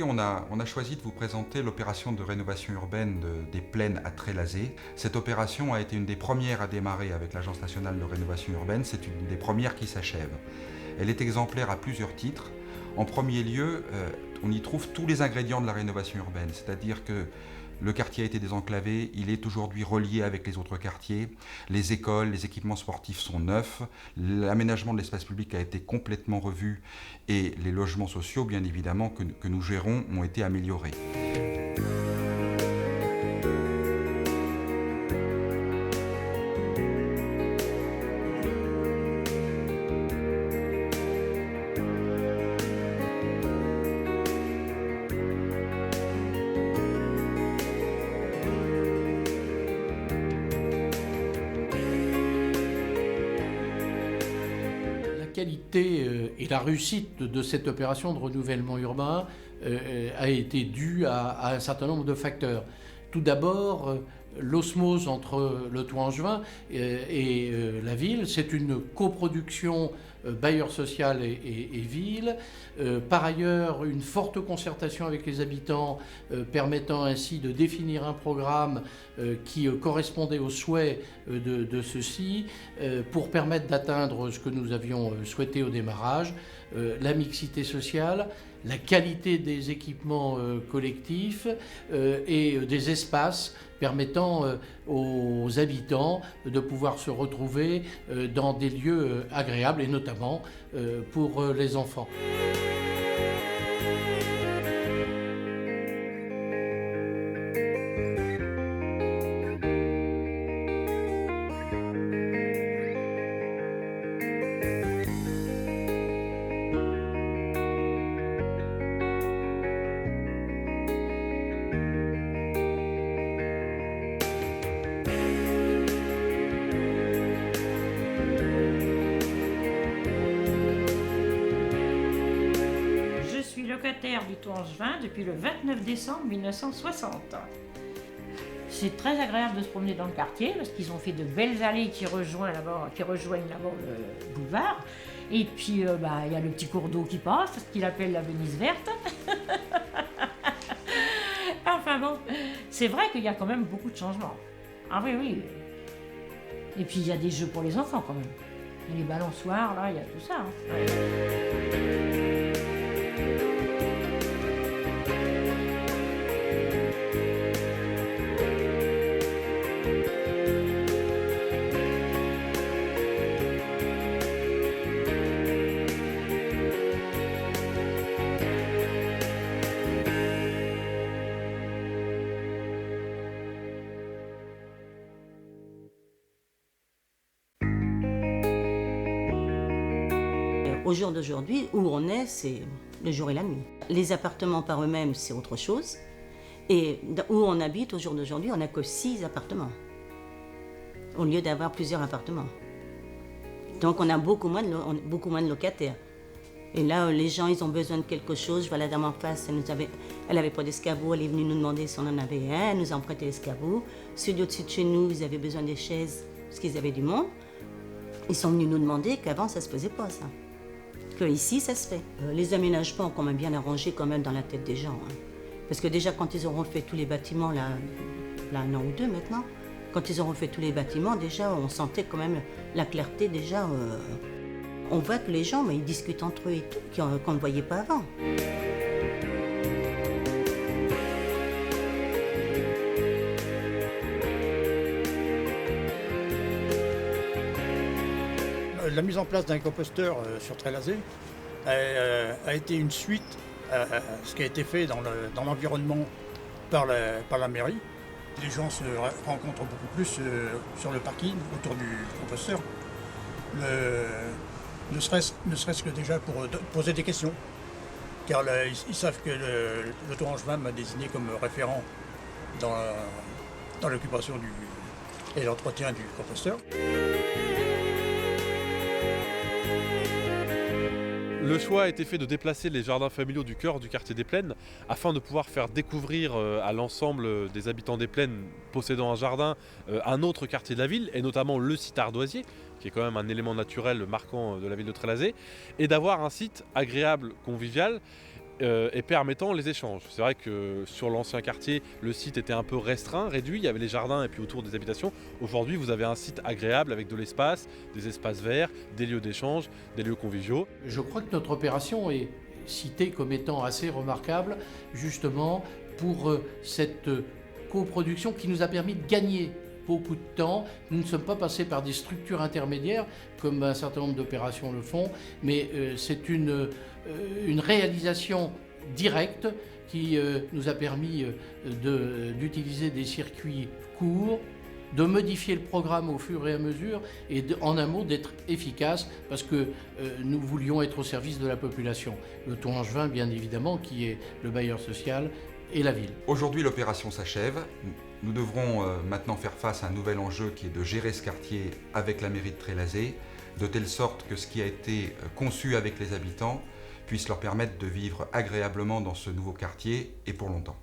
Aujourd'hui, on a choisi de vous présenter l'opération de rénovation urbaine des Plaines à Trélazé. Cette opération a été une des premières à démarrer avec l'Agence nationale de rénovation urbaine. C'est une des premières qui s'achève. Elle est exemplaire à plusieurs titres. En premier lieu, on y trouve tous les ingrédients de la rénovation urbaine, c'est-à-dire que le quartier a été désenclavé, il est aujourd'hui relié avec les autres quartiers, les écoles, les équipements sportifs sont neufs, l'aménagement de l'espace public a été complètement revu et les logements sociaux, bien évidemment, que nous gérons, ont été améliorés. La qualité et la réussite de cette opération de renouvellement urbain a été due à un certain nombre de facteurs. Tout d'abord, l'osmose entre le Tour-Angevin et la ville, c'est une coproduction bailleur social et ville. Par ailleurs, une forte concertation avec les habitants permettant ainsi de définir un programme qui correspondait aux souhaits de ceux-ci pour permettre d'atteindre ce que nous avions souhaité au démarrage, la mixité sociale, la qualité des équipements collectifs et des espaces permettant aux habitants de pouvoir se retrouver dans des lieux agréables et notamment pour les enfants. Locataire du Tour-Angevin depuis le 29 décembre 1960. C'est très agréable de se promener dans le quartier parce qu'ils ont fait de belles allées qui rejoignent d'abord le boulevard. Et puis il y a le petit cours d'eau qui passe, ce qu'il appelle la Venise verte. Enfin bon, c'est vrai qu'il y a quand même beaucoup de changements. Ah oui, oui. Et puis il y a des jeux pour les enfants quand même. Il y a les balançoires, là, il y a tout ça. Hein. Ouais. Au jour d'aujourd'hui, où on est, c'est le jour et la nuit. Les appartements par eux-mêmes, c'est autre chose. Et où on habite, au jour d'aujourd'hui, on n'a que 6 appartements, au lieu d'avoir plusieurs appartements. Donc on a beaucoup moins de locataires. Et là, les gens, ils ont besoin de quelque chose. Je vois la dame en face, elle avait pas d'escabeau, elle est venue nous demander si on en avait un, elle nous a prêté l'escabeau. Celui au-dessus de chez nous, ils avaient besoin des chaises, parce qu'ils avaient du monde. Ils sont venus nous demander qu'avant, ça se faisait pas, ça. Que ici, ça se fait. Les aménagements ont quand même bien arrangé quand même dans la tête des gens. Hein. Parce que déjà, quand ils auront fait tous les bâtiments, là, un an ou deux maintenant, quand ils auront fait tous les bâtiments, déjà, on sentait quand même la clarté, déjà. On voit que les gens, mais ils discutent entre eux et tout, qu'on ne voyait pas avant. La mise en place d'un composteur sur Trélazé a été une suite à ce qui a été fait dans l'environnement par la mairie. Les gens se rencontrent beaucoup plus sur le parking autour du composteur, ne serait-ce que déjà pour poser des questions. Car ils savent que le Tour-Angevin m'a désigné comme référent dans l'occupation et l'entretien du composteur. Le choix a été fait de déplacer les jardins familiaux du cœur du quartier des Plaines afin de pouvoir faire découvrir à l'ensemble des habitants des Plaines possédant un jardin un autre quartier de la ville, et notamment le site ardoisier, qui est quand même un élément naturel marquant de la ville de Trélazé, et d'avoir un site agréable, convivial, et permettant les échanges. C'est vrai que sur l'ancien quartier, le site était un peu restreint, réduit, il y avait les jardins et puis autour des habitations. Aujourd'hui, vous avez un site agréable avec de l'espace, des espaces verts, des lieux d'échange, des lieux conviviaux. Je crois que notre opération est citée comme étant assez remarquable, justement pour cette coproduction qui nous a permis de gagner beaucoup de temps. Nous ne sommes pas passés par des structures intermédiaires, comme un certain nombre d'opérations le font, mais c'est une réalisation directe qui nous a permis d'utiliser des circuits courts, de modifier le programme au fur et à mesure et en un mot d'être efficace parce que nous voulions être au service de la population. Le Ton Angevin, bien évidemment, qui est le bailleur social, et la ville. Aujourd'hui, l'opération s'achève. Nous devrons maintenant faire face à un nouvel enjeu qui est de gérer ce quartier avec la mairie de Trélazé, de telle sorte que ce qui a été conçu avec les habitants puisse leur permettre de vivre agréablement dans ce nouveau quartier et pour longtemps.